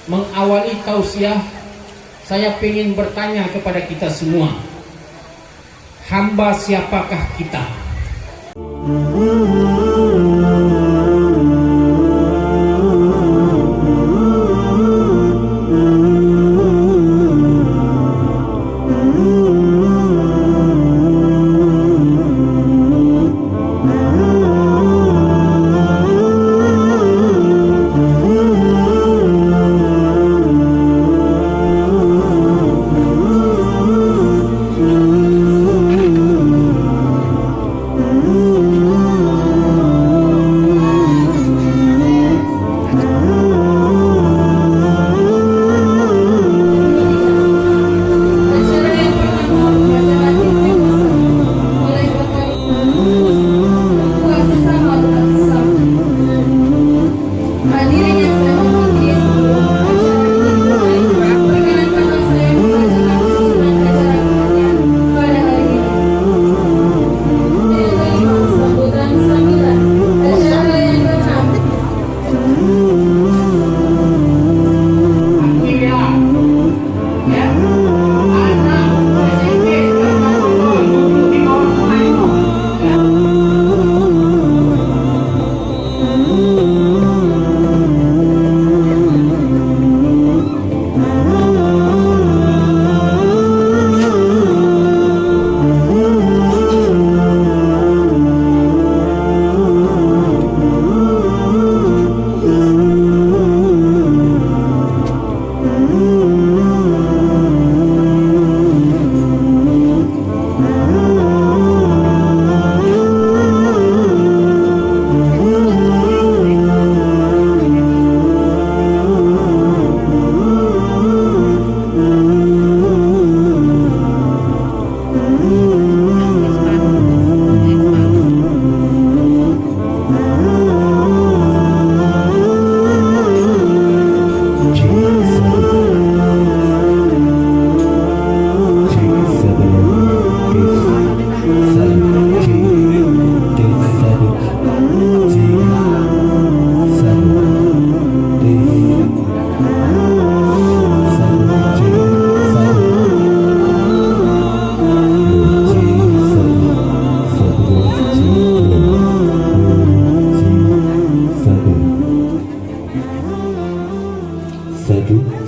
mengawali tausiah, saya ingin bertanya kepada kita semua, hamba siapakah kita?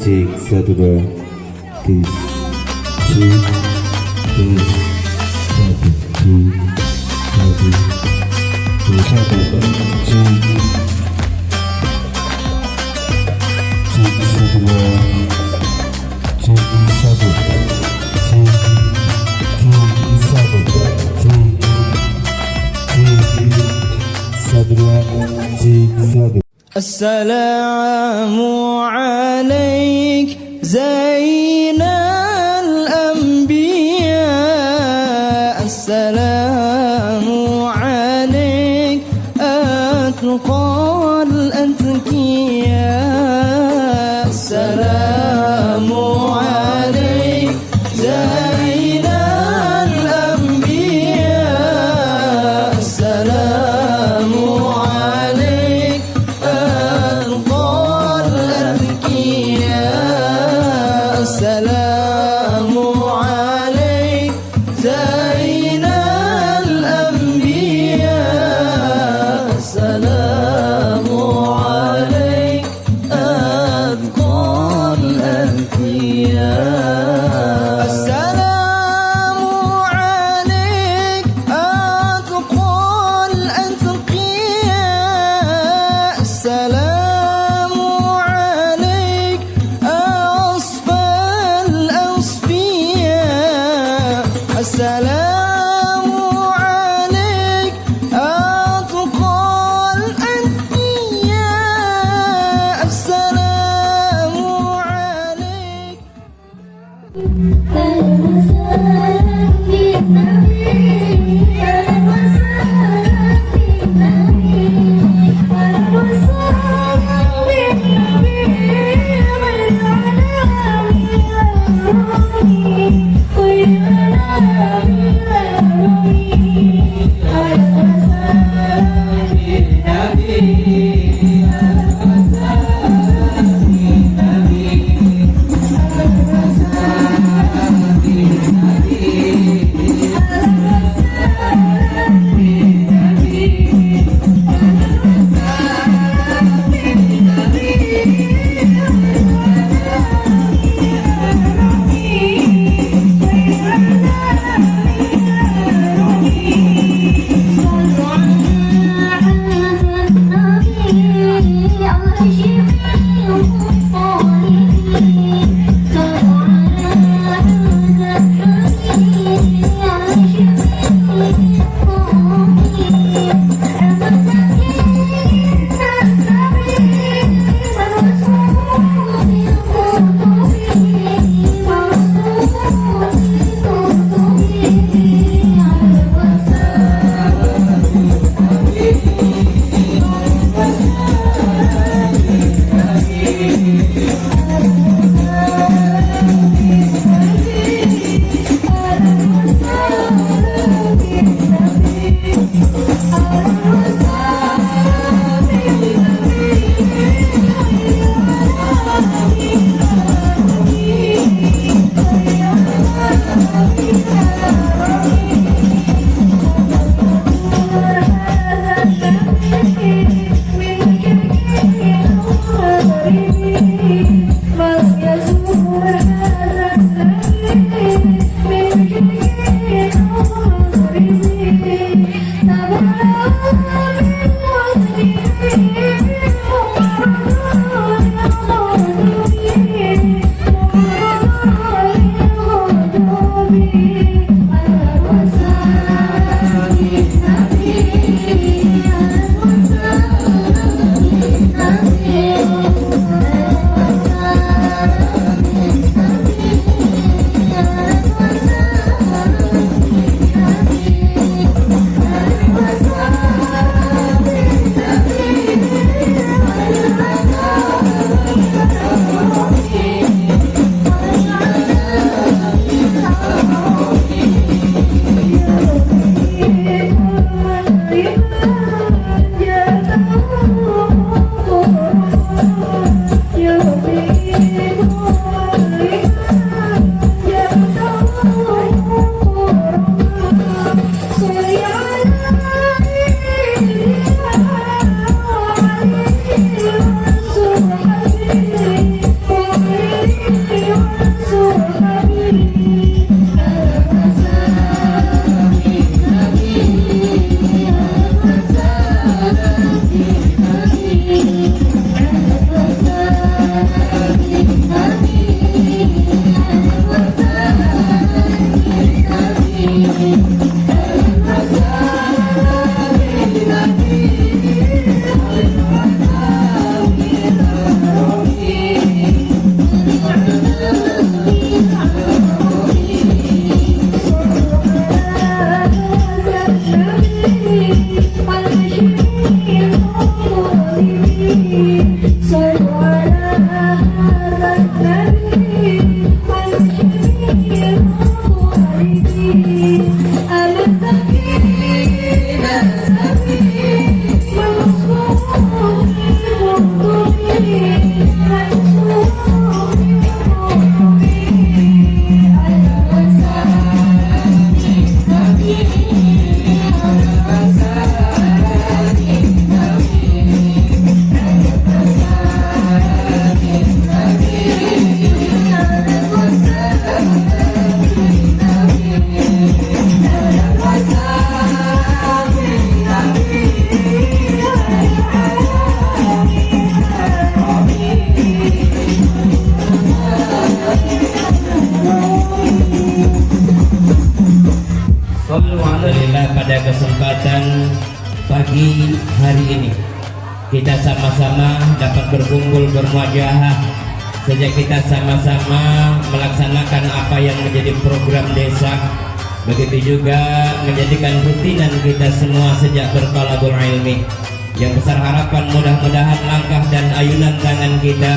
Cek 1 2 tis cek tis 1 Assalamu alaik Zainal Anbiya, Assalamu alaik Atqal Atqiya, Assalamu alaik Zainal Anbiya, Assalamu alaik Assalamu alaik Zainal Anbiya, Assalamu alaik Atqal Atqiya, Assalamu alaik Atqal Atqiya, Assalamu alaik Assalamu alaik Atqal Atqiya, Assalamu alaik. Alhamdulillah pada kesempatan pagi hari ini kita sama-sama dapat berkumpul bermuajahah sejak kita sama-sama melaksanakan apa yang menjadi program desa, begitu juga menjadikan rutinan kita semua sejak bertalabul ilmi. Yang besar harapan mudah-mudahan langkah dan ayunan tangan kita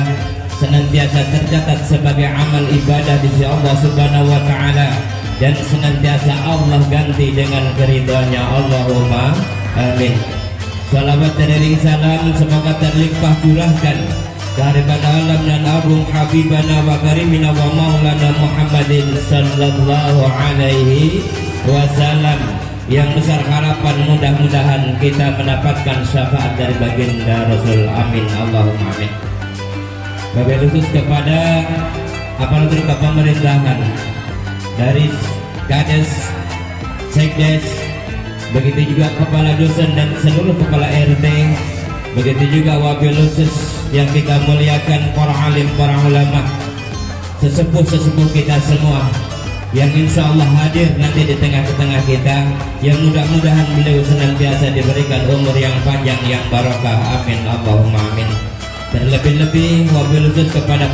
senantiasa tercatat sebagai amal ibadah di sisi Allah Subhanahu wa taala dan senantiasa Allah ganti dengan keridhaannya. Allahumma amin. Salawat dan salam semoga terlimpah curahkan daripada alam dan agung habibana wa karimina wa maulana Muhammadin sallallahu alaihi wasallam. Yang besar harapan mudah-mudahan kita mendapatkan syafaat dari baginda Rasul. Amin. Allahumma amin. Wabil khusus kepada aparatur kepemerintahan dari Kades, Sekdes, begitu juga kepala dusun dan seluruh kepala RT, begitu juga wabil khusus yang kita muliakan para alim, para ulama, sesepuh-sesepuh kita semua yang insya Allah hadir nanti di tengah-tengah kita, yang mudah-mudahan beliau senantiasa diberikan umur yang panjang yang barokah. Amin. Allahumma amin. Terlebih-lebih wabil khusus kepada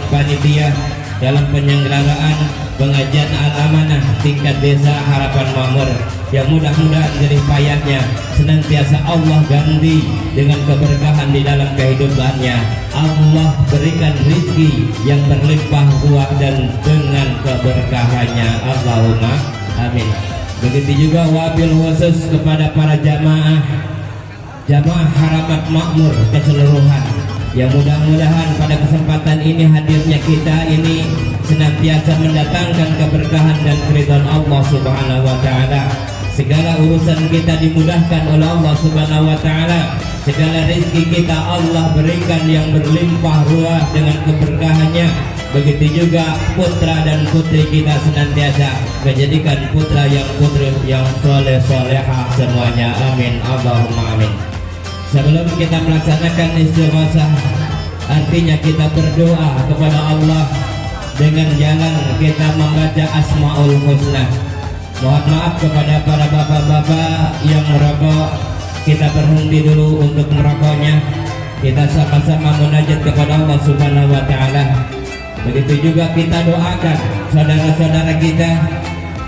panitia dalam penyelenggaraan pengajian al-amanah tingkat desa Harapan Makmur, yang mudah-mudahan jerih payahnya senantiasa Allah ganti dengan keberkahan di dalam kehidupannya. Allah berikan rezeki yang berlimpah ruah dan dengan keberkahannya. Allahumma amin. Begitu juga wabil khusus kepada para jamaah Harakat Makmur keseluruhan, yang mudah-mudahan pada kesempatan ini hadirnya kita ini senantiasa mendatangkan keberkahan dan keridhaan Allah Subhanahu wa taala. Segala urusan kita dimudahkan oleh Allah Subhanahu wa taala. Segala rezeki kita Allah berikan yang berlimpah ruah dengan keberkahannya. Begitu juga putra dan putri kita senantiasa menjadikan putra yang putri yang soleh solehah semuanya. Amin Allahumma amin. Sebelum kita melaksanakan istighatsah, artinya kita berdoa kepada Allah dengan jalan kita membaca Asmaul Husna. Mohon maaf kepada para bapak-bapak yang merokok, kita berhenti dulu untuk merokoknya. Kita sama-sama munajat kepada Allah Subhanahu wa taala. Begitu juga kita doakan saudara-saudara kita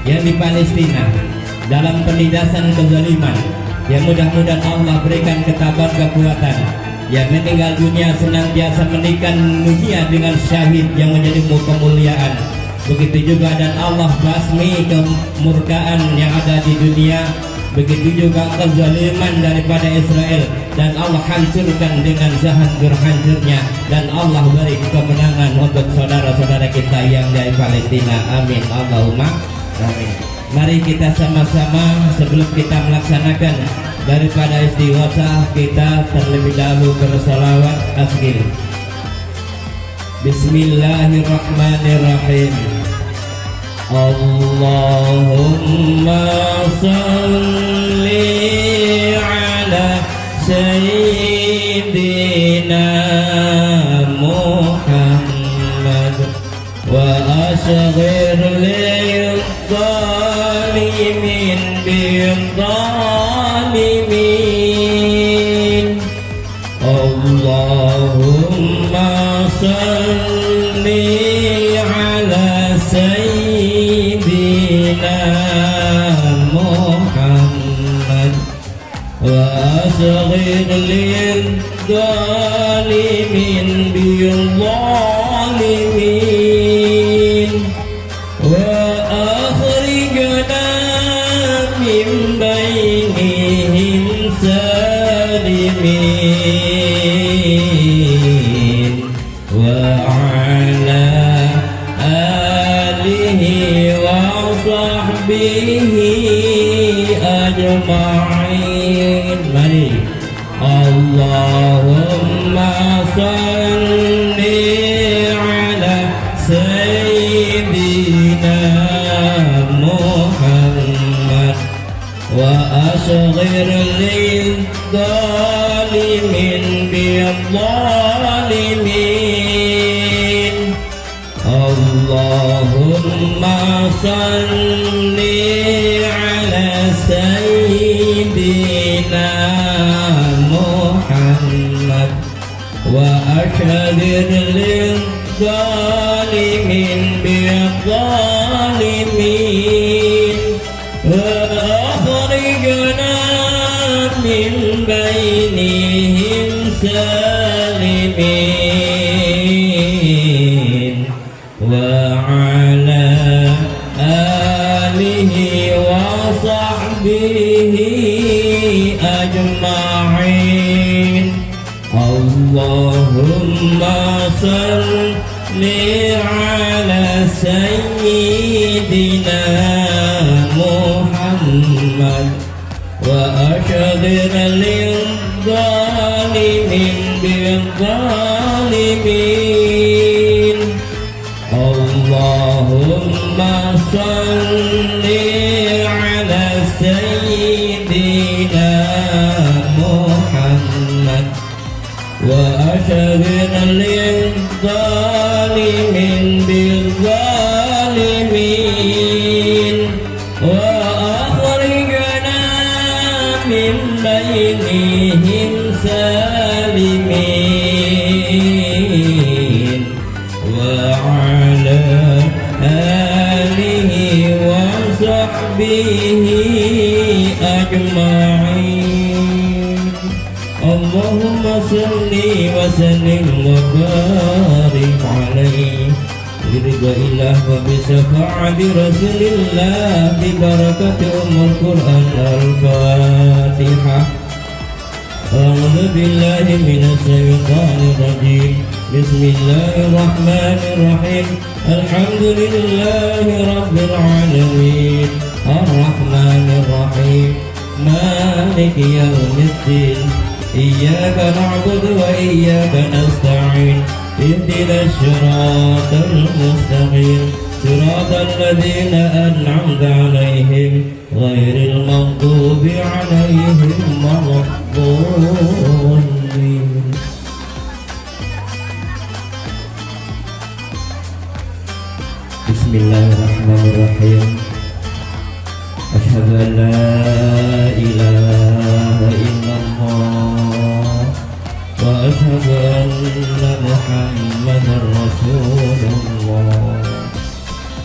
yang di Palestina dalam penindasan kezaliman, yang mudah-mudahan Allah berikan ketabahan kekuatan, yang meninggal dunia senantiasa menikah dunia dengan syahid yang menjadi kemuliaan. Begitu juga dan Allah basmi kemurkaan yang ada di dunia. Begitu juga kezaliman daripada Israel, dan Allah hancurkan dengan sehancur-hancurnya, dan Allah beri kemenangan untuk saudara-saudara kita yang dari Palestina. Amin Allahumma amin. Mari kita sama-sama sebelum kita melaksanakan daripada istighatsah, kita terlebih dahulu bersalawat asgir. Bismillahirrahmanirrahim. Allahumma salli ala sayyidina Muhammad wa asghir lil zalimin bil zalimin. Allahumma salli ala sayyidina Muhammad wa asghir lil zalimin bil zalimin wa akhrijna min bainihim salimin wa ala alihi wa sahbihi ajma'in. Mari Allahumma salli ala sayyidina Muhammad wa asghir lil zalimin bil zalimin. Allahumma salli ala sayyidina Muhammad wa ashhir lil zalimin bil zalimin wa akhrijna min bainihim salimin wa ala alihi wa sahbihi ajma'in. Allahumma salli ala sayyidina Muhammad wa ashghir lil zalimin bil zalimin. Allahumma salli ala sayyidina Muhammad wa ashghir lil zalimin bil zalimin wa akhrijna min bainihim salimin wa ala alihi wa وصحبه أجمعين اللهم صل وسلم وبارك عليه برضا الله وبشفاعة رسول الله ببركة أم القرآن الفاتحة أعوذ بالله من الشيطان الرجيم بسم الله الرحمن الرحيم الحمد لله رب العالمين الرحمن الرحيم مالك يوم الدين إياك نعبد وإياك نستعين اهدنا الصراط المستقيم صراط الذين أنعمت عليهم غير المغضوب عليهم ولا الضالين. بسم الله الرحمن الرحيم أشهد أن لا إله إلا الله وأشهد أن محمدا رسول الله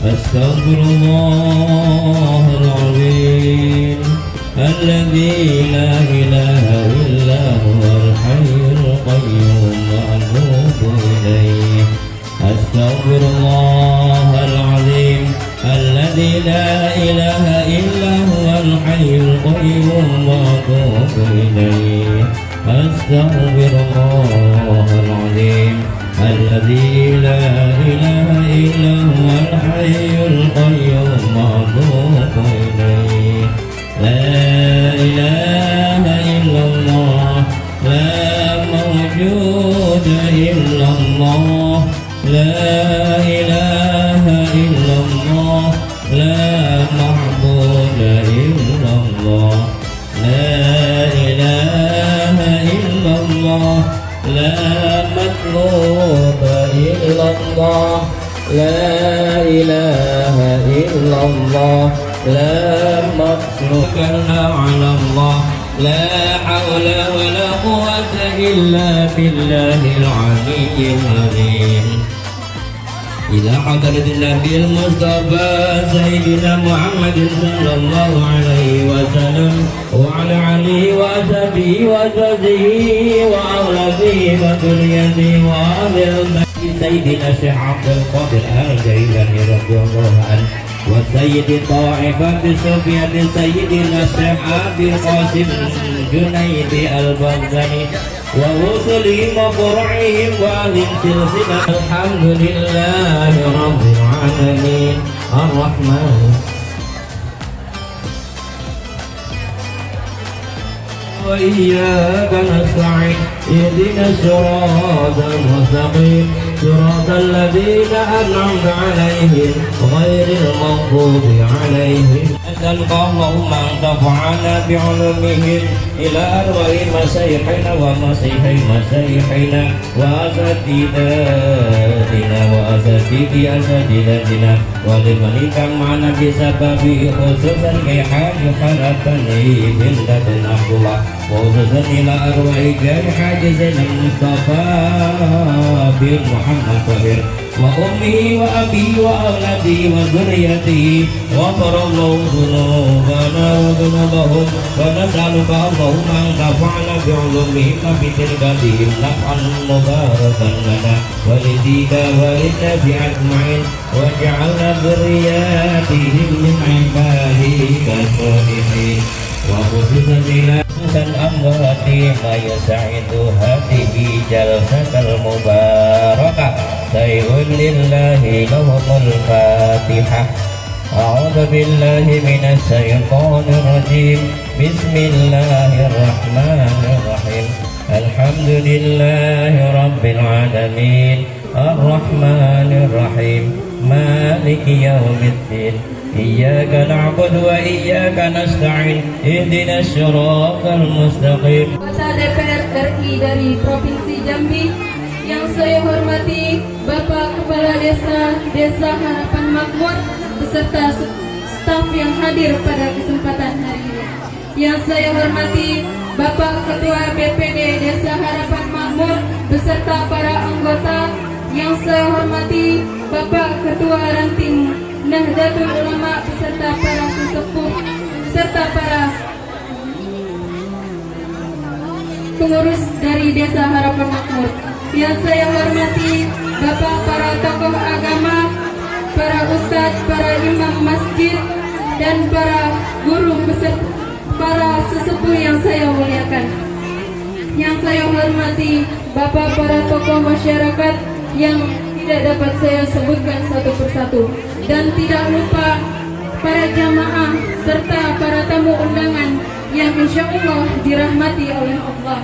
أستغفر الله العظيم الذي لا إله إلا هو الحي القيوم وأتوب إليه أستغفر الله العظيم الذي لا إله إلا هو الحي القيوم وأتوب إليه أستغفر الله العظيم الذي لا إله إلا هو الحي القيوم وأتوب إليه لا إله إلا الله لا موجود إلا الله لا إله إلا الله لا معبود إلا الله لا إله إلا الله لا مطلوب إلا الله لا إله إلا الله لا مخلوق على الله لا حول ولا قوة إلا بالله العلي العظيم إلى حضرة النبي المصطفى سيدنا محمد صلى الله عليه وسلم وعلى علي وصحبه وزوجه وأولاده وذريته وآل سيدنا الشيخ عبد القادر الجيلاني رضي الله عنه وسيد طائفة صوفية سيدنا الشيخ أبي القاسم جنيد البغدادي ورسلهم وفرعهم وأهل سلسلة الحمد لله رب العالمين الرحمن وإياك نستعين اهدنا الصراط المستقيم صراط الذين أنعمت عليهم غير المغضوب عليهم أسألك اللهم أن تنفعنا بعلومهم إلى أرواح مشايخنا ومشايخ مشايخنا وأساتذتنا وأساتذتنا ولمن كان معنا بسببه خصوصا كحاج خلقني من لدن عبد الله وخصوصا إلى أرواح حاج زين المصطفى بن محمد طاهر وأمه وأبي وأولادي وذريتي غفر الله ذنوبنا وذنوبهم ونسألك اللهم أن تنفعنا بعلومهم بتلقاتهم نفعا مباركا لنا ولديك وللناس أجمعين واجعلنا ذرياتهم من عبادك الصالحين وخصوصا إلى الأموات ما يسعد هذه جلسة المباركة سيء لله لهم الفاتحة أعوذ بالله من الشيطان الرجيم بسم الله الرحمن الرحيم الحمد لله رب العالمين الرحمن الرحيم مالك يوم الدين إياك نعبد وإياك نستعين اهدنا الصراط المستقيم. Anggota DPR RI dari Provinsi Jambi yang saya hormati Bapak Kepala Desa Harapan Makmur beserta staf yang hadir pada kesempatan hari ini. Yang saya hormati Bapak Ketua BPD Desa Harapan Makmur beserta para anggota. Yang saya hormati Bapak Ketua Ranting Nahdlatul Ulama beserta para pengurus dari Desa Harapan Makmur. Yang saya hormati Bapak para tokoh agama, para ustadz, para imam masjid, dan para guru peserta, para sesepuh yang saya muliakan. Yang saya hormati Bapak para tokoh masyarakat yang tidak dapat saya sebutkan satu persatu, dan tidak lupa para jamaah serta para tamu undangan yang insya Allah dirahmati oleh Allah.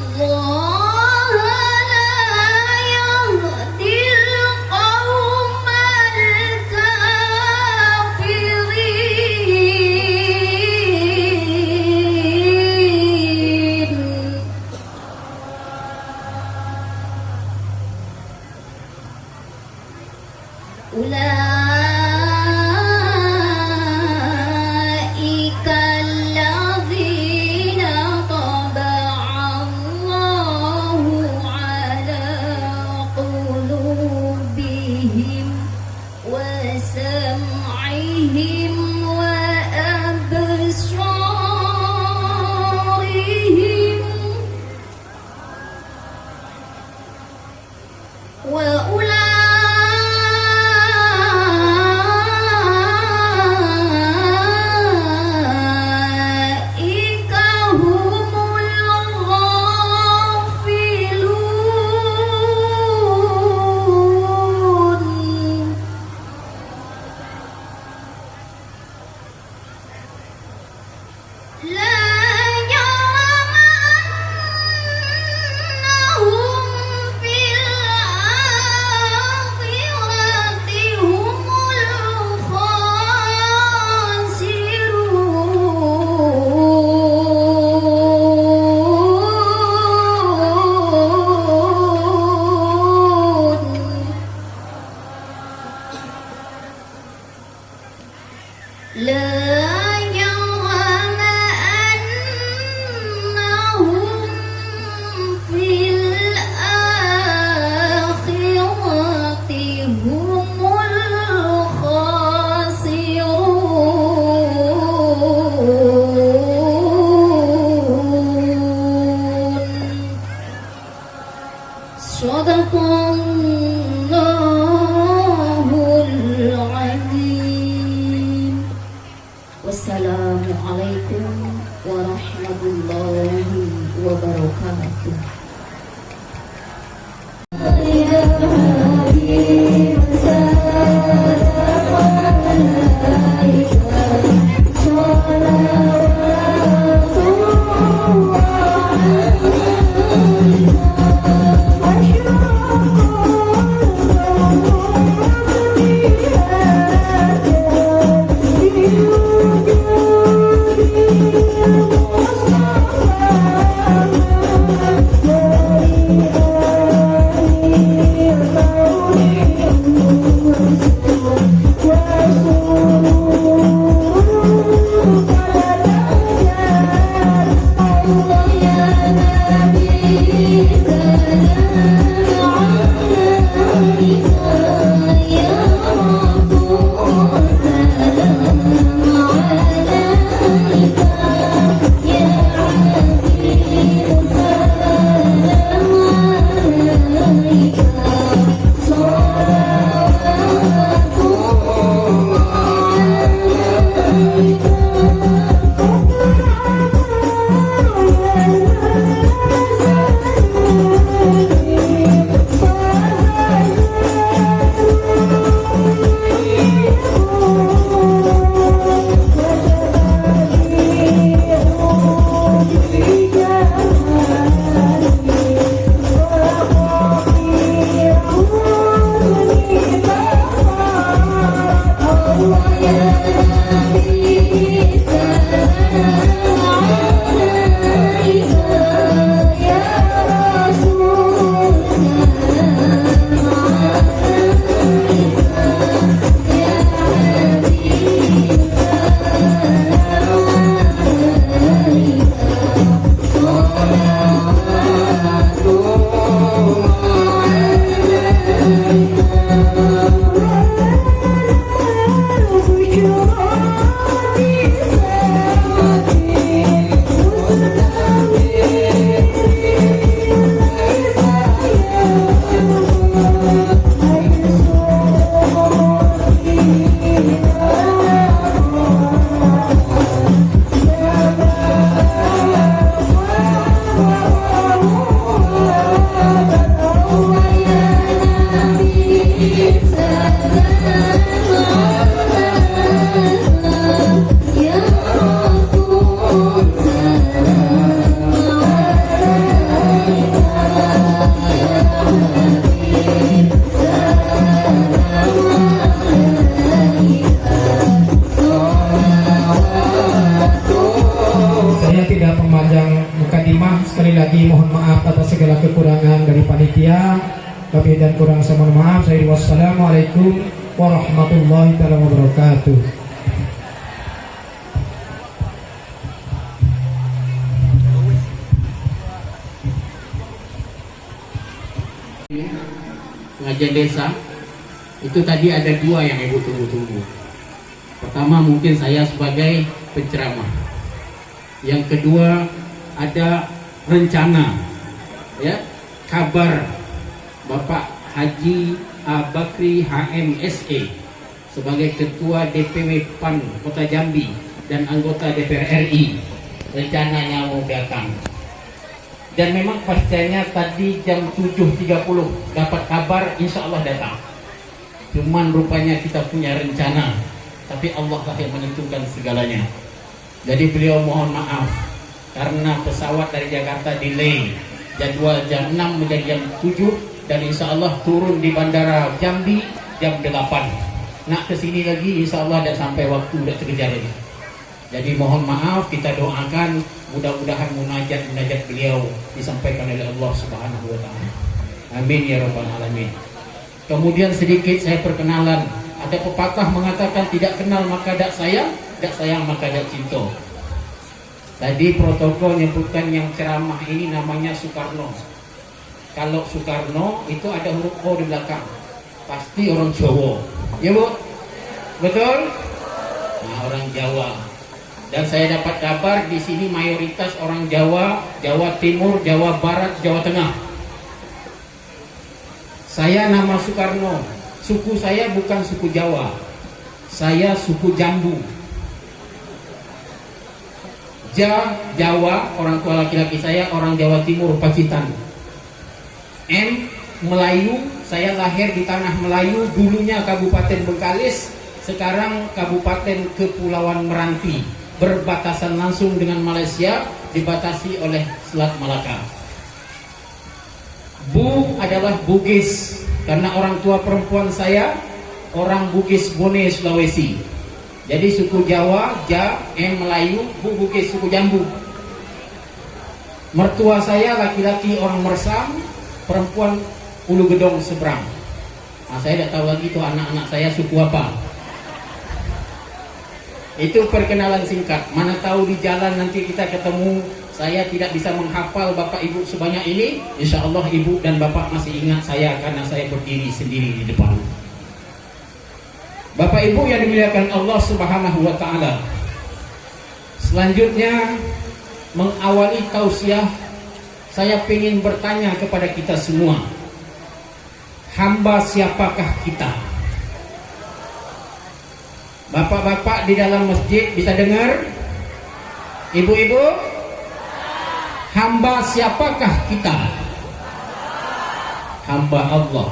الله لا يهدي القوم الكافرين أولئك الذين طبع الله على قلوبهم وسمعهم وأبصارهم وأولئك هم الغافلون لا يرمنهم في الآخرة هم الخاسرون لا يرم أنهم في الآخرة هم الخاسرون صدق الله العظيم والسلام عليكم ورحمة الله وبركاته Yeah. lagi mohon maaf atas segala kekurangan dari panitia. Lebih dan kurang saya mohon maaf. Wassalamualaikum warahmatullahi wabarakatuh. Pengajian desa itu tadi ada dua yang ibu tunggu-tunggu. Pertama mungkin saya sebagai penceramah. Yang kedua ada rencana, ya, kabar Bapak Haji Bakri HMSE sebagai Ketua DPW PAN Kota Jambi dan anggota DPR RI rencananya mau datang. Dan memang pastinya tadi jam 7.30 dapat kabar insya Allah datang. Cuman rupanya kita punya rencana, tapi Allah lah yang menentukan segalanya. Jadi beliau mohon maaf karena pesawat dari Jakarta delay, jadwal jam 6 menjadi jam 7 dan insya Allah turun di bandara Jambi jam 8. Nak kesini lagi insya Allah dan sampai waktu udah terkejar lagi. Jadi mohon maaf, kita doakan mudah-mudahan munajat beliau disampaikan oleh Allah Subhanahu wa taala. Amin ya rabbal alamin. Kemudian sedikit saya perkenalan. Ada pepatah mengatakan tidak kenal maka dak sayang maka dak cinta. Tadi protokol menyebutkan yang ceramah ini namanya Soekarno. Kalau Soekarno itu ada huruf O di belakang. Pasti orang Jawa. Ya Bu? Betul? Nah, orang Jawa. Dan saya dapat kabar di sini mayoritas orang Jawa, Jawa Timur, Jawa Barat, Jawa Tengah. Saya nama Soekarno. Suku saya bukan suku Jawa. Saya suku Jambu. Jawa, orang tua laki-laki saya orang Jawa Timur, Pacitan. M, Melayu, saya lahir di tanah Melayu, dulunya Kabupaten Bengkalis, sekarang Kabupaten Kepulauan Meranti. Berbatasan langsung dengan Malaysia, dibatasi oleh Selat Malaka. Bu adalah Bugis karena orang tua perempuan saya orang Bugis Bone Sulawesi. Jadi suku Jawa, Melayu, Bu Bugis, suku Jambu. Mertua saya laki-laki orang Mersam, perempuan Ulu Gedong seberang. Nah, saya tidak tahu lagi itu anak-anak saya suku apa. Itu perkenalan singkat. Mana tahu di jalan nanti kita ketemu, saya tidak bisa menghafal Bapak Ibu sebanyak ini. Insya Allah Ibu dan Bapak masih ingat saya karena saya berdiri sendiri di depan. Bapak Ibu yang dimuliakan Allah Subhanahu wa taala. Selanjutnya mengawali tausiah, saya ingin bertanya kepada kita semua. Hamba siapakah kita? Bapak-bapak di dalam masjid bisa dengar? Ibu-ibu? Hamba siapakah kita? Hamba Allah.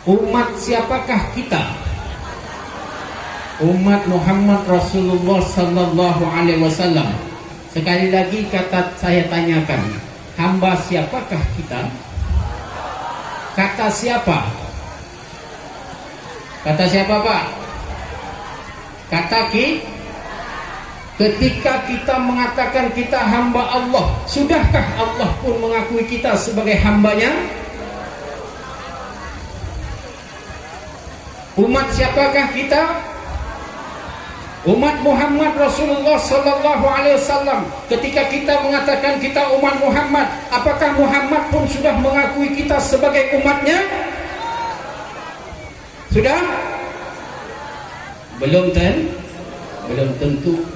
Umat siapakah kita? Umat Muhammad Rasulullah sallallahu alaihi wasallam. Sekali lagi kata saya tanyakan, hamba siapakah kita? Kata siapa? Kata siapa, Pak? Kata ketika kita mengatakan kita hamba Allah, sudahkah Allah pun mengakui kita sebagai hambanya? Umat siapakah kita? Umat Muhammad Rasulullah sallallahu alaihi wasallam. Ketika kita mengatakan kita umat Muhammad, apakah Muhammad pun sudah mengakui kita sebagai umatnya? Sudah? Belum tentu.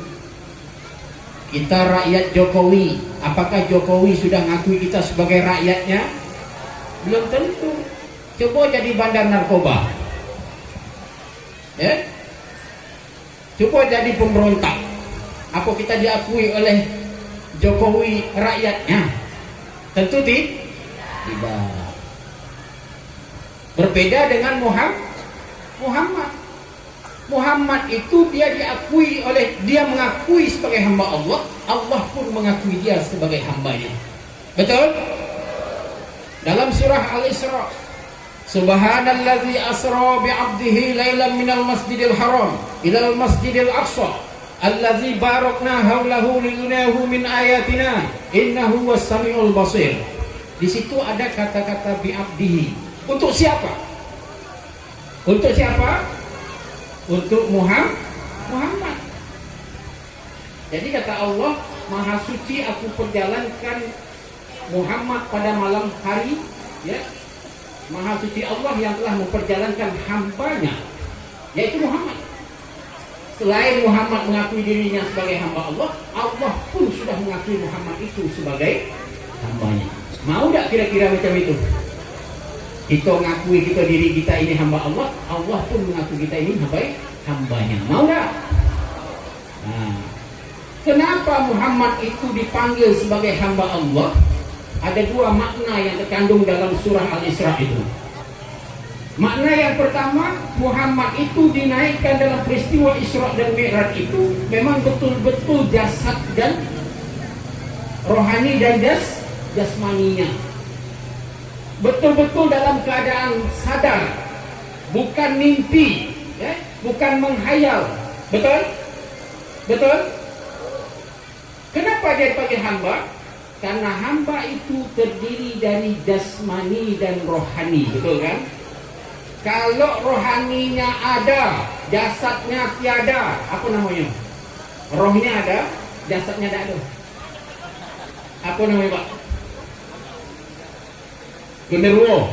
Kita rakyat Jokowi, apakah Jokowi sudah mengakui kita sebagai rakyatnya? Belum tentu. Coba jadi bandar narkoba, ya? Coba jadi pemberontak, apa kita diakui oleh Jokowi rakyatnya? Tentu tidak. Berbeda dengan Muhammad. Muhammad itu dia diakui oleh, dia mengakui sebagai hamba Allah, Allah pun mengakui dia sebagai hambanya. Betul? Dalam surah Al-Isra, Subhanalladzi asra bi'abdihi lailan minal masjidil haram ilal masjidil aqsa allazi barakna haulahu linunahu min ayatina innahu was-sami'ul basir. Di situ ada kata-kata bi'abdihi. Untuk siapa? Untuk siapa? Untuk Muhammad. Jadi kata Allah, Maha Suci aku perjalankan Muhammad pada malam hari, ya. Maha Suci Allah yang telah memperjalankan hambanya, yaitu Muhammad. Selain Muhammad mengakui dirinya sebagai hamba Allah, Allah pun sudah mengakui Muhammad itu sebagai hambanya. Mau tak kira-kira macam itu? Kita mengakui kita diri kita ini hamba Allah, Allah pun mengakui kita ini hambanya. Mau tak? Nah, kenapa Muhammad itu dipanggil sebagai hamba Allah? Ada dua makna yang terkandung dalam surah Al-Isra itu. Makna yang pertama, Muhammad itu dinaikkan dalam peristiwa Isra dan Mi'raj itu memang betul-betul jasad dan rohani dan jasmaninya. Betul-betul dalam keadaan sadar, bukan mimpi, ya? Bukan menghayal. Betul? Betul? Kenapa dia dipanggil hamba? Karena hamba itu terdiri dari jasmani dan rohani, betul kan? Kalau rohaninya ada, jasadnya tiada, apa namanya? Rohnya ada, jasadnya tidak ada. Apa namanya, Pak? Genderuwo.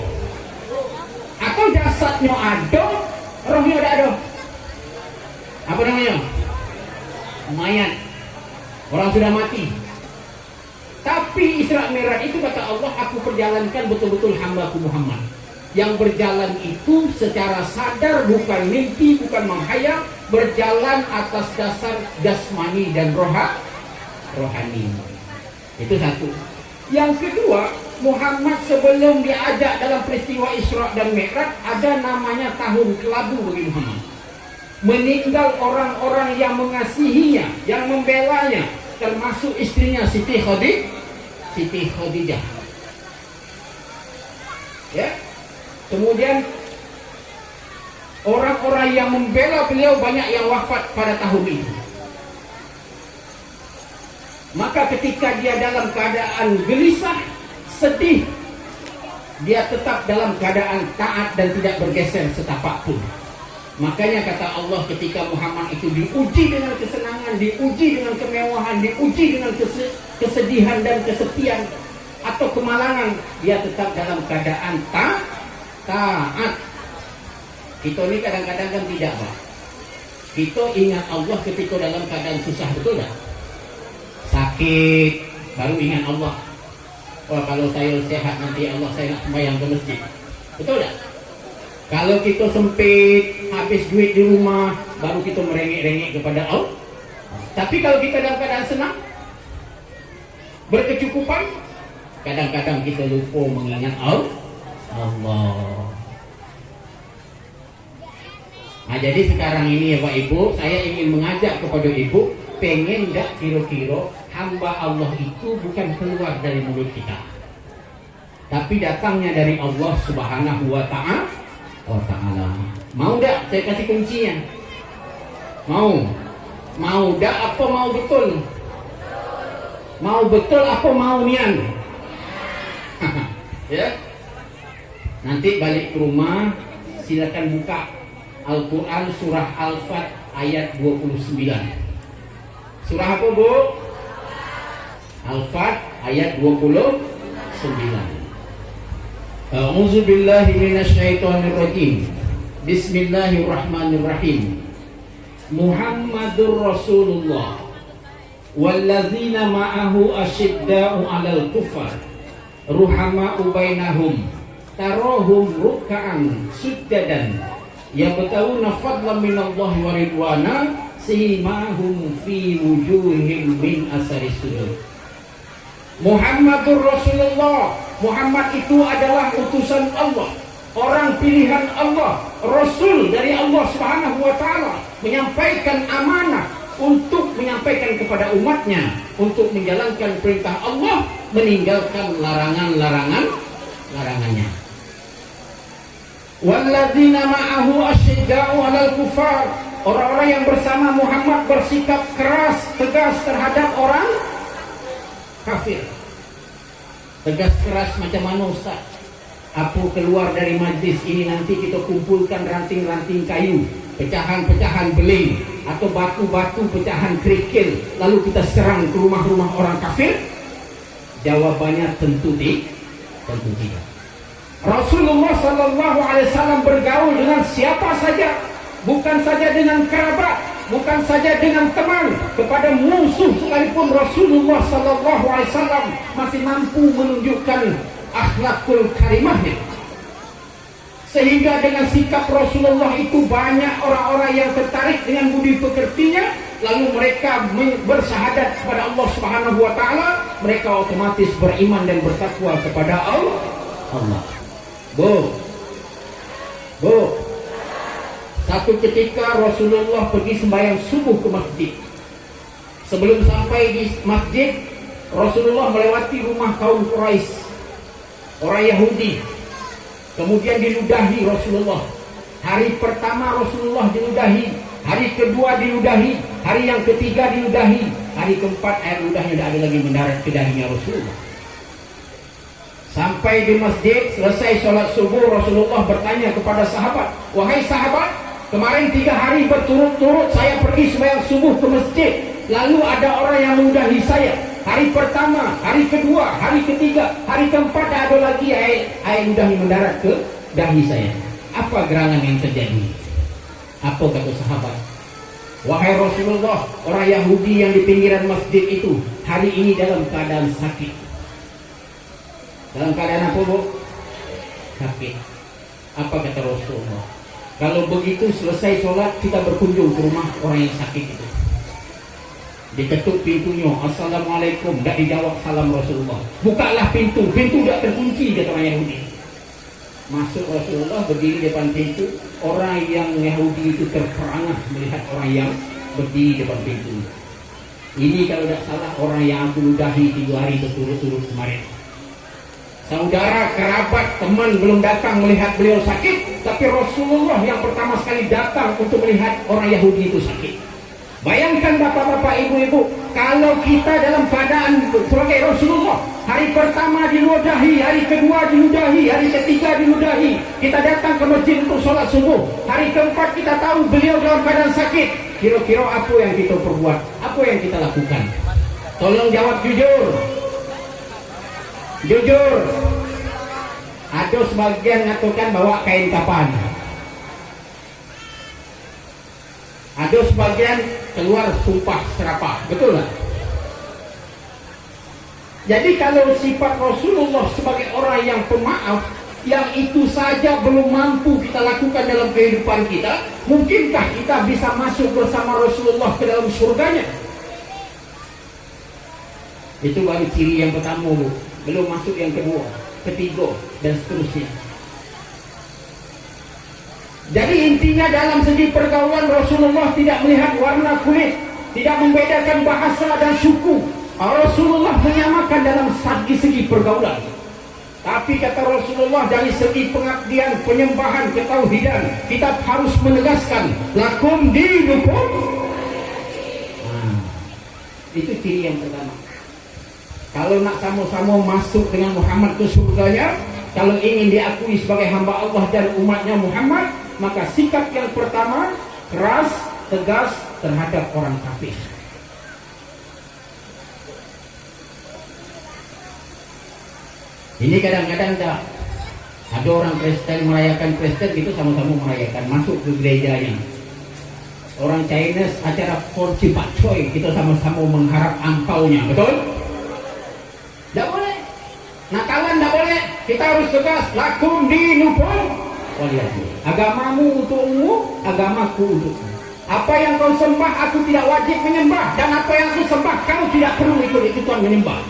Atau jasadnya ada, rohnya tidak ada. Apa namanya? Mayat. Orang sudah mati. Tapi Isra Mi'raj itu kata Allah, aku perjalankan betul-betul hambaku Muhammad. Yang berjalan itu secara sadar, bukan mimpi, bukan menghayal, berjalan atas dasar jasmani dan rohani. Itu satu. Yang kedua, Muhammad sebelum diajak dalam peristiwa Isra dan Mi'raj, ada namanya tahun kelabu bagi Muhammad. Meninggal orang-orang yang mengasihinya, yang membelanya, termasuk istrinya Siti Khadijah. Ya. Kemudian orang-orang yang membela beliau banyak yang wafat pada tahun itu. Maka ketika dia dalam keadaan gelisah, sedih, dia tetap dalam keadaan taat dan tidak bergeser setapak pun. Makanya kata Allah, ketika Muhammad itu diuji dengan kesenangan, diuji dengan kemewahan, diuji dengan kesedihan dan kesepian atau kemalangan, dia tetap dalam keadaan taat. Kita ini kadang-kadang kan tidak, Pak. Kita ingat Allah ketika dalam keadaan susah, betul tak? Sakit, baru ingat Allah. Wah, kalau saya sehat nanti Allah saya nak sembahyang ke masjid. Betul tak? Kalau kita sempit, habis duit di rumah, baru kita merengek-rengek kepada Allah. Tapi kalau kita dalam keadaan senang, berkecukupan, kadang-kadang kita lupa mengingat Allah. Nah, jadi sekarang ini ya Pak Ibu, saya ingin mengajak kepada Ibu, pengen enggak kira-kira hamba Allah itu bukan keluar dari mulut kita, tapi datangnya dari Allah Subhanahu wa Ta'ala. Mau enggak saya kasih kuncinya? Mau enggak apa mau betul? Mau betul apa mau nian? Ya. Nanti balik ke rumah silakan buka Al-Quran surah Al-Fat ayat 29. Surah apa, Bu? Al-Fat ayat 29. A'udzu billahi minasyaitonir rajim. Bismillahirrahmanirrahim. Muhammadur Rasulullah walladzina ma'ahu asyidda'u 'alal kufar ruhama'u bainahum tarahum ruk'an sujjadan yabtaguna fadlan minallahi wa ridwana simahum fi wujuhihim min asaris sujud. Muhammadur Rasulullah, Muhammad itu adalah utusan Allah, orang pilihan Allah, Rasul dari Allah Subhanahu wa Ta'ala, menyampaikan amanah untuk menyampaikan kepada umatnya, untuk menjalankan perintah Allah, meninggalkan larangannya. Walladzina ma'ahu asyidda'u 'alal kufar, Orang-orang yang bersama Muhammad bersikap keras, tegas terhadap orang kafir. Tegas keras macam mana Ustaz? Apa keluar dari majlis ini nanti kita kumpulkan ranting-ranting kayu, pecahan-pecahan beling atau batu-batu pecahan kerikil, lalu kita serang ke rumah-rumah orang kafir? Jawabannya tentu tidak. Rasulullah sallallahu alaihi wasallam bergaul dengan siapa saja, bukan saja dengan kerabat, bukan saja dengan teman, kepada musuh sekalipun Rasulullah sallallahu alaihi wasallam masih mampu menunjukkan akhlakul karimahnya. Sehingga dengan sikap Rasulullah itu banyak orang-orang yang tertarik dengan budi pekertinya, lalu mereka bersyahadat kepada Allah Subhanahu wa taala, mereka otomatis beriman dan bertakwa kepada Allah. Bu. Satu ketika Rasulullah pergi sembahyang subuh ke masjid. Sebelum sampai di masjid, Rasulullah melewati rumah kaum Quraisy, orang Yahudi. Kemudian diludahi Rasulullah. Hari pertama Rasulullah diludahi, hari kedua diludahi, hari yang ketiga diludahi, hari keempat air ludahnya tidak ada lagi mendarat ke dahinya Rasulullah. Sampai di masjid, selesai sholat subuh, Rasulullah bertanya kepada sahabat, wahai sahabat, kemarin 3 hari berturut-turut saya pergi sembahyang subuh ke masjid, lalu ada orang yang meludahi saya. Hari pertama, hari kedua, hari ketiga, hari keempat ada lagi air ludahnya mendarat ke dahi saya. Apa gerangan yang terjadi? Apa kata sahabat? Wahai Rasulullah, orang Yahudi yang di pinggiran masjid itu hari ini dalam keadaan sakit. Dalam keadaan apa, Bu? Sakit. Apa kata Rasulullah? Kalau begitu selesai sholat kita berkunjung ke rumah orang yang sakit itu. Diketuk pintunya, Assalamualaikum, tidak dijawab salam Rasulullah. Bukalah pintu tidak terkunci, kata orang Yahudi. Masuk Rasulullah, berdiri depan pintu. Orang yang Yahudi itu terperangah melihat orang yang berdiri depan pintu. Ini kalau tidak salah orang yang aku ludahi 3 hari berturut-turut kemarin. Saudara, kerabat, teman belum datang melihat beliau sakit, tapi Rasulullah yang pertama sekali datang untuk melihat orang Yahudi itu sakit. Bayangkan bapak-bapak, ibu-ibu, kalau kita dalam keadaan sebagai Rasulullah, hari pertama diludahi, hari kedua diludahi, hari ketiga diludahi, kita datang ke masjid untuk sholat subuh, hari keempat kita tahu beliau dalam keadaan sakit, kira-kira apa yang kita perbuat, apa yang kita lakukan? Tolong jawab jujur. Ada sebagian mengatakan bawa kain kapan, ada sebagian keluar sumpah serapah, betul tak? Jadi kalau sifat Rasulullah sebagai orang yang pemaaf, yang itu saja belum mampu kita lakukan dalam kehidupan kita, mungkinkah kita bisa masuk bersama Rasulullah ke dalam surganya? Itu baru ciri yang pertama, Bu. Belum masuk yang kedua, ketiga, dan seterusnya. Jadi intinya dalam segi pergaulan, Rasulullah tidak melihat warna kulit, tidak membedakan bahasa dan suku. Rasulullah menyamakan dalam segi pergaulan. Tapi kata Rasulullah, dari segi pengabdian, penyembahan, ketauhidan, kita harus menegaskan lakum dinukum. Itu ciri yang pertama. Kalau nak sama-sama masuk dengan Muhammad ke surganya, kalau ingin diakui sebagai hamba Allah dan umatnya Muhammad, maka sikap yang pertama keras, tegas terhadap orang kafir. Ini kadang-kadang tak ada orang Kristen merayakan Kristen, itu sama-sama merayakan, masuk ke gerejanya. Orang Chinese acara Porci Pak Choi, kita sama-sama mengharap angpaunya, betul? Tidak boleh. Nakalan tidak boleh. Kita harus tegas. Lakum dinukum. Agamamu untukmu, agamaku untukmu. Apa yang kau sembah, aku tidak wajib menyembah. Dan apa yang aku sembah, kamu tidak perlu ikut-ikutan menyembah.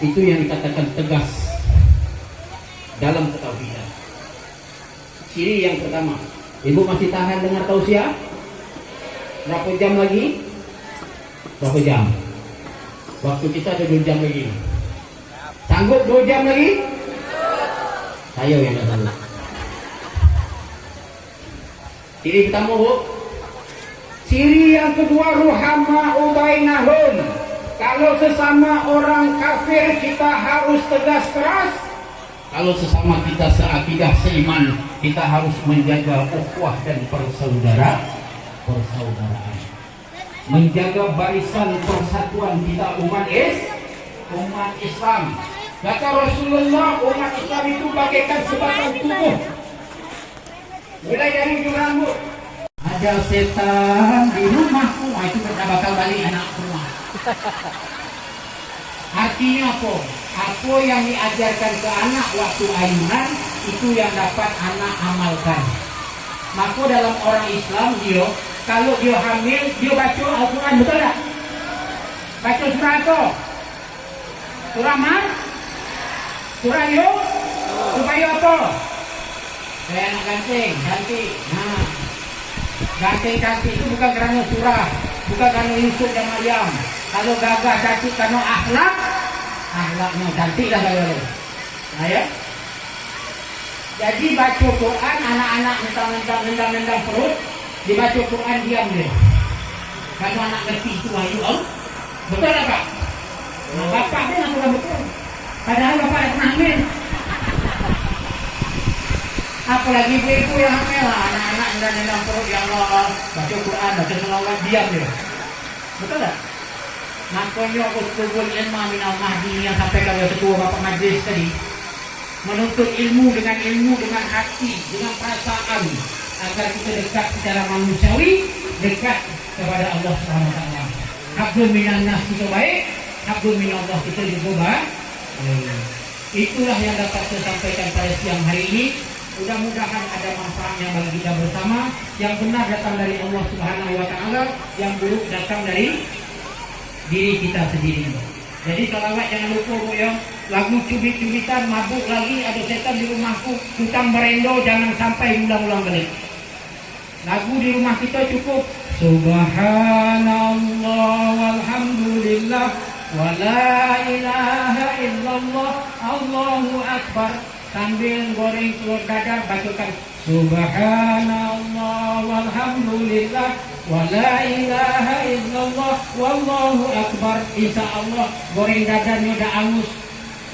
Itu yang dikatakan tegas dalam ketauhidan. Ciri yang pertama. Ibu masih tahan dengar tausiah? Berapa jam lagi? Berapa jam? Waktu kita ada 2 jam lagi. Sanggup 2 jam lagi? Saya yang tak sanggup. Ciri pertama, Bu. Ciri yang kedua, ruhama ubainahum. Kalau sesama orang kafir kita harus tegas keras. Kalau sesama kita seakidah seiman, kita harus menjaga ukhuwah dan persaudaraan. Menjaga barisan persatuan kita umat Islam. Kata Rasulullah, umat Islam itu bagaikan sebatang tubuh. Mulai dari ujung rambut. Ada setan di rumahku, itu bakal balik anak rumah. Artinya apa? Apa yang diajarkan ke anak waktu ayunan, itu yang dapat anak amalkan. Maka dalam orang Islam dia, kalau dia hamil, dia baca Al-Quran, betul tak? Baca surah apa? Surah Mar? Surah Yuk? Supaya apa? Saya anak ganting. Nah, ganting itu bukan kerana surah, bukan kerana Yusuf dan Maryam. Kalau gagah cantik kerana akhlaknya cantik lah kalau. Nah ya. Jadi baca Quran, anak-anak nendang perut, dibaca Quran diam dia. Kalau anak ngerti itu wahyu Allah, betul tak Pak? Nah, bapak pun aku dah betul. Padahal bapak dah pernah hamil. Apalagi ibu-ibu yang hamil lah, anak-anak nendang perut, ya Allah, baca Quran, baca selawat, diam dia. Betul tak? Makanya aku sebut ilmu minal mahdi yang sampai kepada ketua bapak majlis tadi, menuntut ilmu dengan hati, dengan perasaan, agar kita dekat secara manusiawi, dekat kepada Allah Subhanahu Wa Taala. Hablum minan nas kita baik, hablum minallah kita juga baik. Itulah yang dapat saya sampaikan pada siang hari ini. Mudah-mudahan ada manfaatnya bagi kita bersama. Yang benar datang dari Allah Subhanahu Wa Taala, yang buruk datang dari diri kita sendiri. Jadi salawat jangan lupa Bu ya. Lagu cubit-cubitan, mabuk lagi, ada setan di rumahku, tukang berendo, jangan sampai ulang-ulang balik. Lagu di rumah kita cukup Subhanallah walhamdulillah wa la ilaha illallah Allahu Akbar. Sambil goreng telur dadar bacakan Subhanallah walhamdulillah wa la ilaha illallah wallahu akbar. Insyaallah goreng dadarnya dah angus,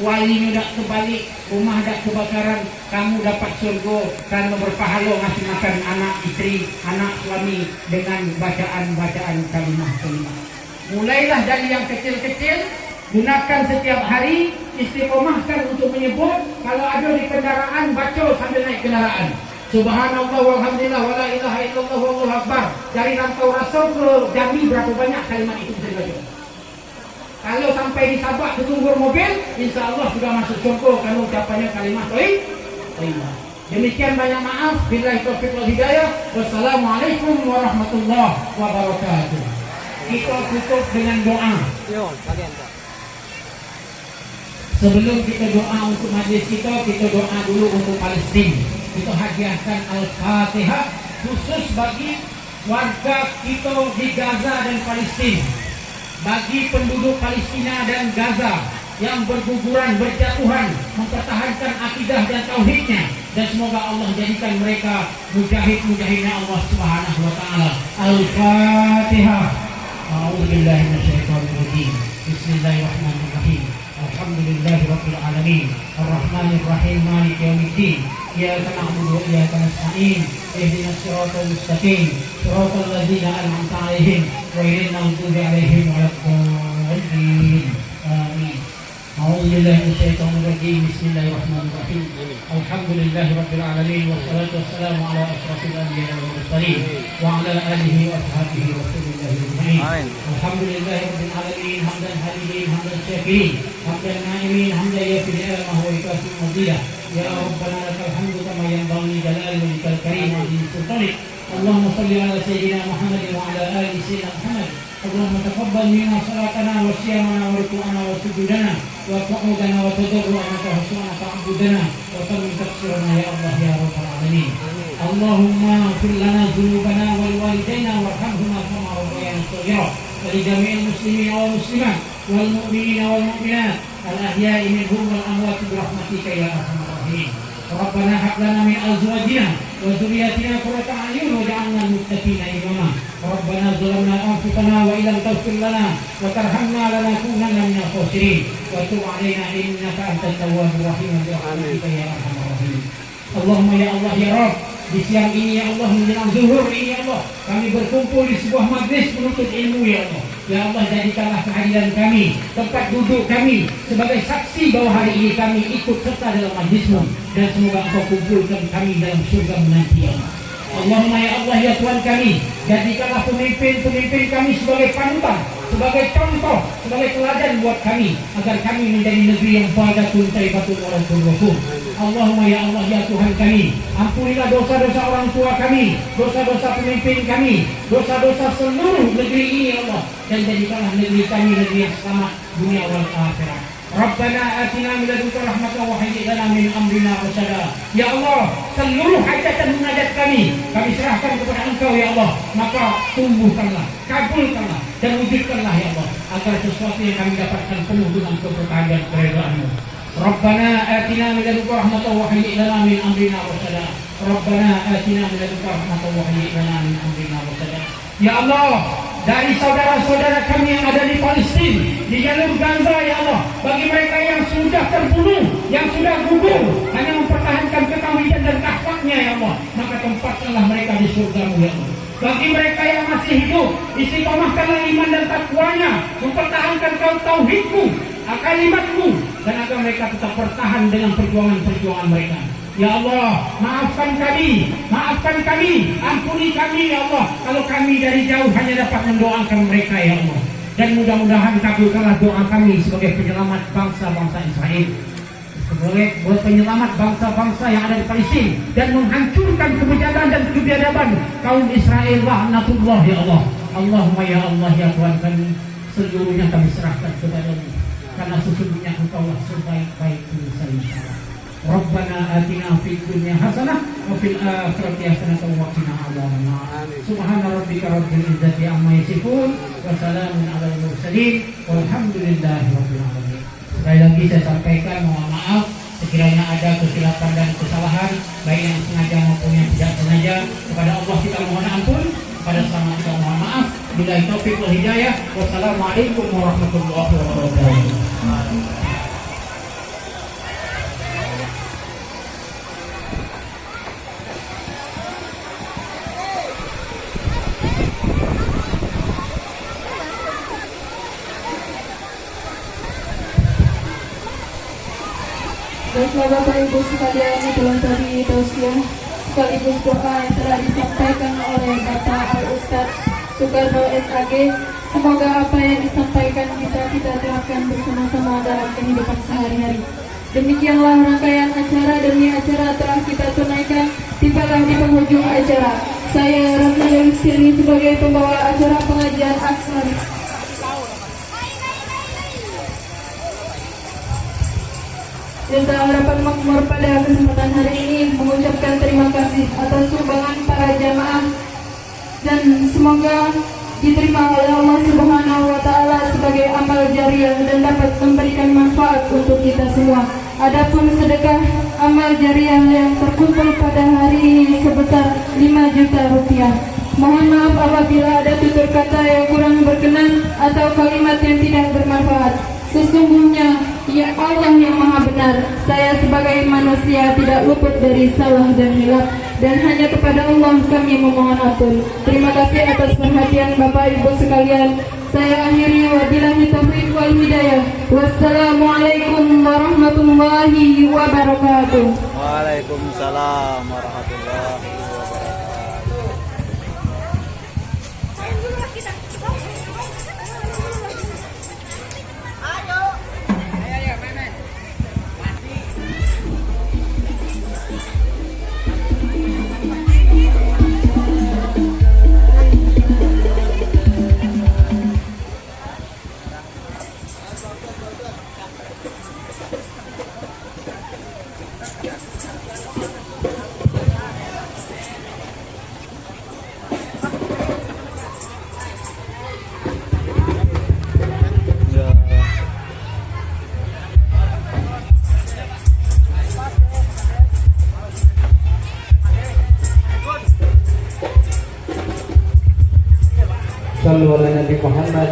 walinya dah terbalik, rumah dah kebakaran, kamu dapat surga karena berpahala ngasih makan anak isteri, anak suami dengan bacaan-bacaan kalimah-kalimah. Mulailah dari yang kecil-kecil, gunakan setiap hari, istiqomahkan untuk menyebut. Kalau ada di kendaraan, baca sambil naik kendaraan. Subhanallah walhamdulillah wa la ilaha illallah wallahu akbar. Dari Rantau Rasa ke Jambi berapa banyak kalimat itu bisa dibaca. Kalau sampai di Sabak ketunggur mobil, insya-Allah sudah masuk surga kalau ucapannya kalimat thayyibah. Demikian, banyak maaf. Billahi taufiq wal hidayah. Wassalamualaikum warahmatullahi wabarakatuh. Kita tutup dengan doa. Sebelum kita doa untuk majlis kita doa dulu untuk Palestin. Kita hadiahkan Al-Fatihah khusus bagi warga kita di Gaza dan Palestin. Bagi penduduk Palestina dan Gaza yang berguguran, berjatuhan, mempertahankan akidah dan tauhidnya, dan semoga Allah jadikan mereka mujahid-mujahidnya Allah Subhanahu Wa Taala. Al-Fatihah. A'udzubillahi minasyaitonir rajim. Bismillahirrahmanirrahim. Alhamdulillahi Rabbil Alamin Ar-Rahmanir Rahim Maliki Yawmiddin Iyyaka na'budu wa iyyaka nasta'in Ihdinas siratal mustaqim Siratal ladzina an'amta 'alaihim ghairil maghdubi 'alaihim waladdallin. Amin. A'udzubillahi minasyaitonir rajim. Bismillahirrahmanirrahim. Alhamdulillahi Rabbil Alamin wassalatu wassalamu ala asyrafil anbiya'i wal mursalin wa ala alihi wa ashabihi rasulillahi ajma'in. Alhamdulillahi Rabbil Alamin hamdan hamidin hamdan syakirin hamdan na'imin hamdan yafi'u ma huwa yukafi'u madhiya. Ya Rabbana lakal hamdu kama yanbaghi jalali wajhikal karim wa li sultanik. Allahumma salli ala sayyidina Muhammad wa ala ali sayyidina Muhammad. Allahumma taqabbal minna salatana wa siyamana wa ruku'ana wa sujudana wa qu'udana wa tadarru'ana wa husnana ta'budana wa tammin taqsirana ya Allah ya Rabbal Alamin. Allahumma ighfir lana dhunubana wal walidayna warhamhuma kama rabbayana shaghira wa li jami'il muslimina wal muslimat wal mu'minina wal mu'minat al ahya'i minhum wal amwat bi rahmatika ya arhamar rahimin. Rabbana hab lana min azwajina وذريتنا قرة أعين واجعلنا للمتقين إماما ربنا ظلمنا أنفسنا وإن لم تغفر لنا وترحمنا لنكونن من الخاسرين وتب علينا إنك أنت التواب الرحيم برحمتك يا أرحم الراحمين. Allahumma ya Allah ya Rabb, di siang ini ya Allah menjelang zuhur ini ya Allah, kami berkumpul di sebuah majlis menuntut ilmu ya Allah. Ya Allah, jadikanlah kehadiran kami, tempat duduk kami sebagai saksi bahwa hari ini kami ikut serta dalam majlismu, dan semoga Engkau kumpulkan kami dalam surga nanti ya Allah. Allahumma ya Allah ya Tuhan kami, jadikanlah pemimpin-pemimpin kami sebagai panutan, sebagai contoh, sebagai teladan buat kami, agar kami menjadi negeri yang baldatun thayyibatun wa rabbun ghafur. Allahumma ya Allah ya Tuhan kami, ampunilah dosa-dosa orang tua kami, dosa-dosa pemimpin kami, dosa-dosa seluruh negeri ini ya Allah, dan jadikanlah negeri kami negeri yang selamat dunia wal akhirat. Rabbana atina min ladunka rahmatan wa hayyi' lana min amrina rasyada. Ya Allah, seluruh hajat dan munajat kami serahkan kepada Engkau ya Allah. Maka tumbuhkanlah, kabulkanlah dan wujudkanlah ya Allah, agar sesuatu yang kami dapatkan penuh dengan keberkahan dan keridhaan-Mu. Rabbana atina min ladunka rahmatan wa hayyi' lana min amrina rasyada. Rabbana atina min ladunka rahmatan wa hayyi' lana min amrina rasyada. Ya Allah, dari saudara-saudara kami yang ada di Palestina, di jalur Gaza ya Allah, bagi mereka yang sudah terbunuh, yang sudah gugur, hanya mempertahankan ketauhidan dan akhlaknya ya Allah, maka tempatkanlah mereka di surga-Mu ya Allah. Bagi mereka yang masih hidup, istiqomahkanlah iman dan takwanya, mempertahankan tauhid-Mu, kalimat-Mu, dan agar mereka tetap bertahan dengan perjuangan-perjuangan mereka. Ya Allah, maafkan kami, ampuni kami ya Allah, kalau kami dari jauh hanya dapat mendoakan mereka ya Allah. Dan mudah-mudahan kabulkanlah doa kami sebagai penyelamat bangsa-bangsa Israel, sebagai penyelamat bangsa-bangsa yang ada di Palestina, dan menghancurkan kebijakan dan kebiadaban kaum Israel laknatullah ya Allah. Allahumma ya Allah ya Tuhan kami, seluruhnya kami serahkan kepada-Mu, karena sesungguhnya Engkaulah sebaik-baik urusan. Rabbana atina fid dunya hasanah wa fil akhirati hasanah wa qina adzabannar. Subhana rabbika rabbil izzati amma yasifun wa salamun alal mursalin walhamdulillahi rabbil alamin. Sekali lagi saya sampaikan mohon maaf sekiranya ada kesilapan dan kesalahan, baik yang sengaja maupun yang tidak sengaja. Kepada Allah kita mohon ampun, kepada sama kita mohon maaf. Billahi taufiq wal hidayah. Wassalamualaikum warahmatullahi wabarakatuh. Baiklah Bapak Ibu sekalian, itulah tadi tausiah sekaligus doa yang telah disampaikan oleh Bapak Al-Ustaz Soekarno SAG. Semoga apa yang disampaikan bisa kita terapkan bersama-sama dalam kehidupan sehari-hari. Demikianlah rangkaian acara demi acara telah kita tunaikan. Tibalah di penghujung acara. Saya Ratna Yusri sebagai pembawa acara pengajian aksar Desa Harapan Makmur pada kesempatan hari ini mengucapkan terima kasih atas sumbangan para jamaah, dan semoga diterima oleh Allah Subhanahu wa Ta'ala sebagai amal jariah dan dapat memberikan manfaat untuk kita semua. Adapun sedekah amal jariah yang terkumpul pada hari ini sebesar 5 juta rupiah. Mohon maaf apabila ada tutur kata yang kurang berkenan atau kalimat yang tidak bermanfaat. Sesungguhnya ya Allah yang maha benar, saya sebagai manusia tidak luput dari salah dan hilaf, dan hanya kepada Allah kami memohon ampun. Terima kasih atas perhatian Bapak Ibu sekalian. Saya akhiri wabillahi taufiq wal hidayah. Wassalamualaikum warahmatullahi wabarakatuh. Waalaikumsalam warahmatullahi wabarakatuh. ala Nabi Muhammad.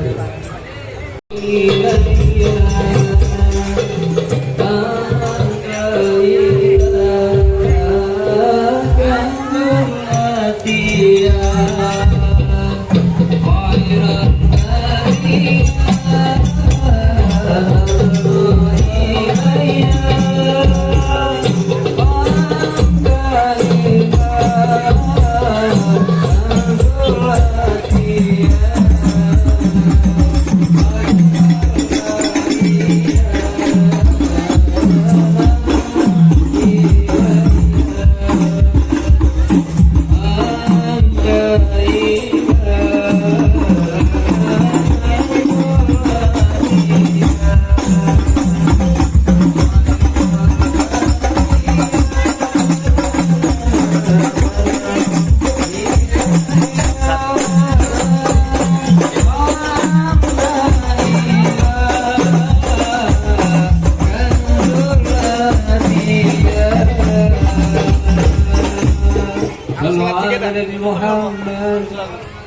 Sallallahu alaihi Muhammad.